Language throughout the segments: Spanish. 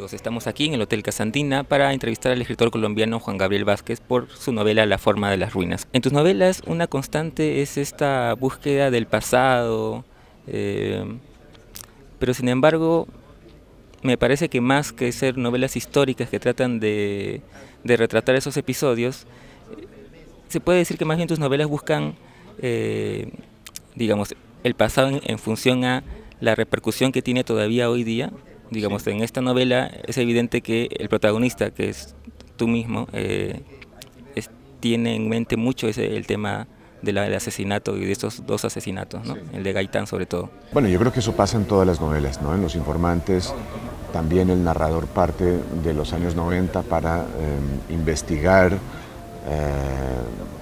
amigos, estamos aquí en el Hotel Casandina para entrevistar al escritor colombiano Juan Gabriel Vázquez por su novela La forma de las ruinas. En tus novelas una constante es esta búsqueda del pasado, eh, pero sin embargo me parece que más que ser novelas históricas que tratan de retratar esos episodios, se puede decir que más bien tus novelas buscan, digamos, el pasado en función a la repercusión que tiene todavía hoy día. Digamos, Sí. en esta novela es evidente que el protagonista, que es tú mismo, tiene en mente mucho el tema del asesinato y de esos dos asesinatos, ¿no? Sí. El de Gaitán sobre todo. Bueno, yo creo que eso pasa en todas las novelas, ¿no? En Los Informantes también el narrador parte de los años 90 para investigar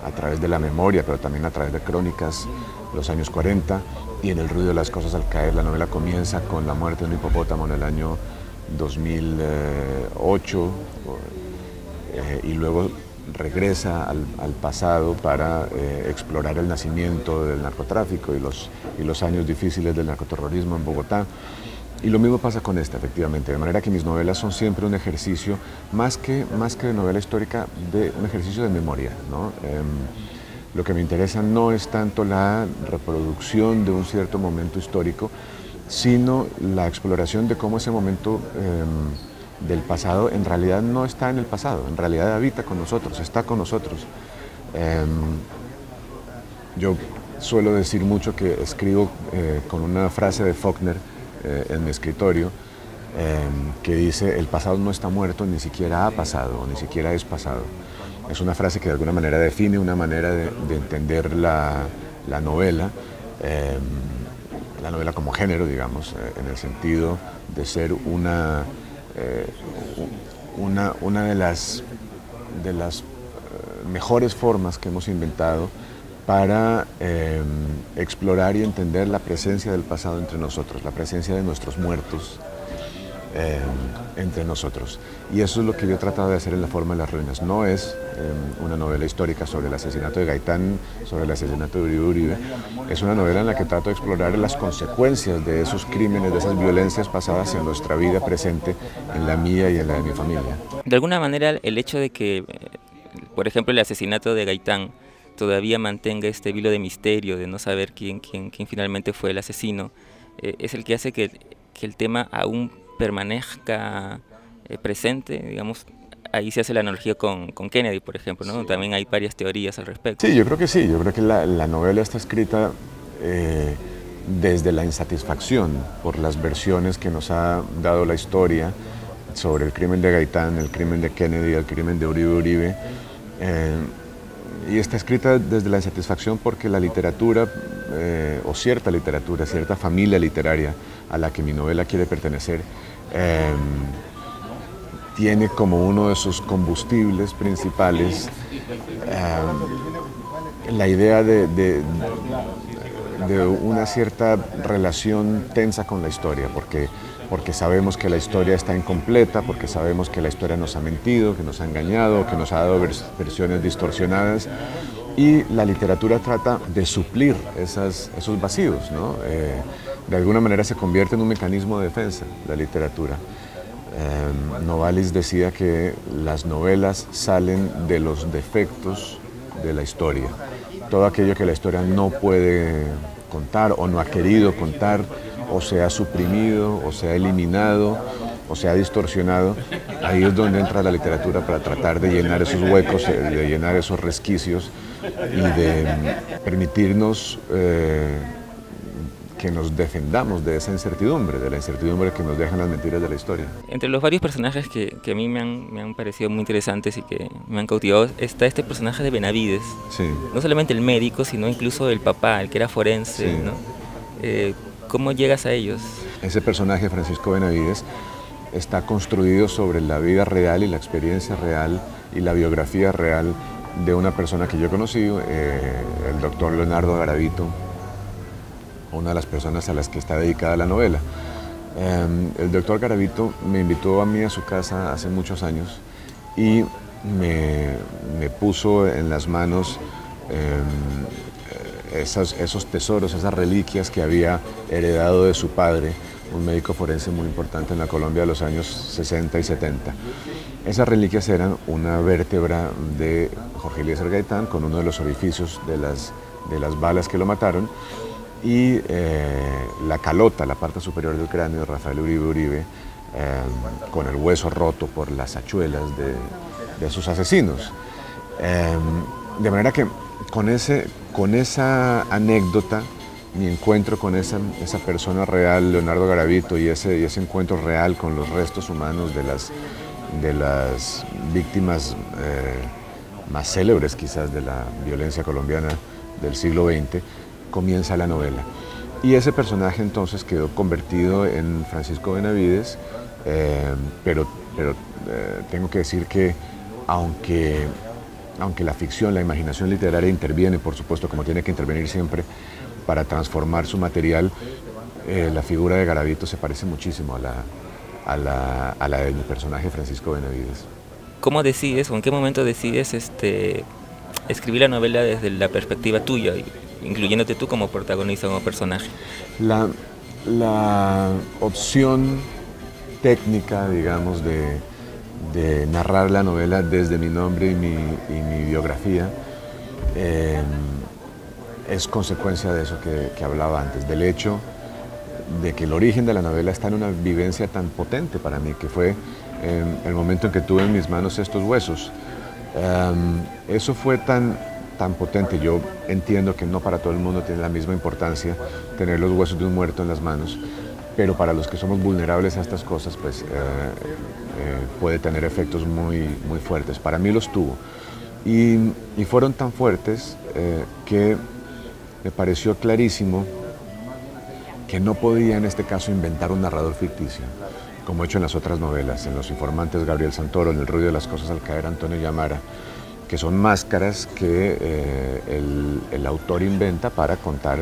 a través de la memoria, pero también a través de crónicas, los años 40, y en El ruido de las cosas al caer la novela comienza con la muerte de un hipopótamo en el año 2008 y luego regresa al pasado para explorar el nacimiento del narcotráfico y los años difíciles del narcoterrorismo en Bogotá. Y lo mismo pasa con esta, efectivamente, de manera que mis novelas son siempre un ejercicio, más que de novela histórica, de un ejercicio de memoria, ¿no? Lo que me interesa no es tanto la reproducción de un cierto momento histórico, sino la exploración de cómo ese momento del pasado en realidad no está en el pasado, en realidad habita con nosotros, está con nosotros. Yo suelo decir mucho que escribo con una frase de Faulkner en mi escritorio que dice: el pasado no está muerto, ni siquiera ha pasado, ni siquiera es pasado. Es una frase que de alguna manera define una manera de entender la novela como género, digamos, en el sentido de ser una de las mejores formas que hemos inventado para explorar y entender la presencia del pasado entre nosotros, la presencia de nuestros muertos entre nosotros. Y eso es lo que yo he tratado de hacer en La forma de las ruinas. No es una novela histórica sobre el asesinato de Gaitán, sobre el asesinato de Uribe. Es una novela en la que trato de explorar las consecuencias de esos crímenes, de esas violencias pasadas en nuestra vida presente, en la mía y en la de mi familia. De alguna manera el hecho de que, por ejemplo, el asesinato de Gaitán todavía mantenga este vilo de misterio, de no saber quién finalmente fue el asesino, es el que hace que el tema aún permanezca presente, digamos. Ahí se hace la analogía con Kennedy, por ejemplo, ¿no? Sí. También hay varias teorías al respecto. Sí, yo creo que sí, yo creo que la novela está escrita desde la insatisfacción por las versiones que nos ha dado la historia sobre el crimen de Gaitán, el crimen de Kennedy, el crimen de Uribe. Y está escrita desde la insatisfacción porque la literatura, o cierta literatura, cierta familia literaria a la que mi novela quiere pertenecer, tiene como uno de sus combustibles principales la idea de una cierta relación tensa con la historia, porque sabemos que la historia está incompleta, porque sabemos que la historia nos ha mentido, que nos ha engañado, que nos ha dado versiones distorsionadas, y la literatura trata de suplir esos vacíos, ¿no? De alguna manera se convierte en un mecanismo de defensa, la literatura. Novalis decía que las novelas salen de los defectos de la historia. Todo aquello que la historia no puede contar o no ha querido contar, o se ha suprimido, o se ha eliminado, o se ha distorsionado, ahí es donde entra la literatura para tratar de llenar esos huecos, de llenar esos resquicios y de permitirnos que nos defendamos de esa incertidumbre, de la incertidumbre que nos dejan las mentiras de la historia. Entre los varios personajes que a mí me han parecido muy interesantes y que me han cautivado, está este personaje de Benavides. Sí. No solamente el médico, sino incluso el papá, el que era forense, Sí. ¿no? ¿Cómo llegas a ellos? Ese personaje, Francisco Benavides, está construido sobre la vida real y la experiencia real y la biografía real de una persona que yo conocí, el doctor Leonardo Garavito, una de las personas a las que está dedicada la novela. El doctor Garavito me invitó a mí a su casa hace muchos años y me puso en las manos esos tesoros, esas reliquias que había heredado de su padre, un médico forense muy importante en la Colombia de los años 60 y 70. Esas reliquias eran una vértebra de Jorge Eliezer Gaitán con uno de los orificios de las balas que lo mataron, y la calota, la parte superior del cráneo de Rafael Uribe Uribe, con el hueso roto por las hachuelas de sus asesinos. De manera que con esa anécdota, mi encuentro con esa persona real, Leonardo Garavito, y ese encuentro real con los restos humanos de las víctimas más célebres quizás de la violencia colombiana del siglo XX, comienza la novela. Y ese personaje entonces quedó convertido en Francisco Benavides, pero tengo que decir que aunque la ficción, la imaginación literaria interviene, por supuesto, como tiene que intervenir siempre, para transformar su material, la figura de Garavito se parece muchísimo a la de mi personaje Francisco Benavides. ¿Cómo decides o en qué momento decides escribir la novela desde la perspectiva tuya, incluyéndote tú como protagonista, como personaje? La opción técnica, digamos, de narrar la novela desde mi nombre y mi biografía es consecuencia de eso que hablaba antes, del hecho de que el origen de la novela está en una vivencia tan potente para mí, que fue el momento en que tuve en mis manos estos huesos. Eso fue tan potente. Yo entiendo que no para todo el mundo tiene la misma importancia tener los huesos de un muerto en las manos, pero para los que somos vulnerables a estas cosas, pues puede tener efectos muy fuertes. Para mí los tuvo. Y fueron tan fuertes que me pareció clarísimo que no podía en este caso inventar un narrador ficticio, como he hecho en las otras novelas, en Los Informantes Gabriel Santoro, en El ruido de las cosas al caer Antonio Llamara, que son máscaras que el autor inventa para contar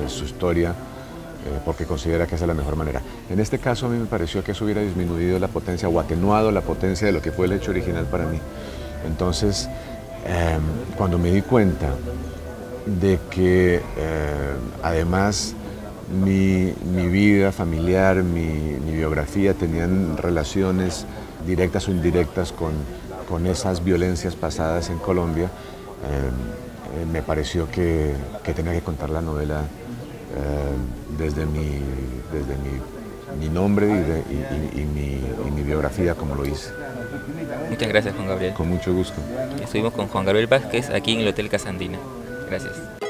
su historia, porque considera que esa es la mejor manera. En este caso a mí me pareció que eso hubiera disminuido la potencia o atenuado la potencia de lo que fue el hecho original para mí. Entonces, cuando me di cuenta de que además mi vida familiar, mi biografía tenían relaciones directas o indirectas con esas violencias pasadas en Colombia, me pareció que tenía que contar la novela desde mi nombre y mi biografía, como lo hice. Muchas gracias, Juan Gabriel. Con mucho gusto. Estuvimos con Juan Gabriel Vázquez aquí en el Hotel Casa Andina. Gracias.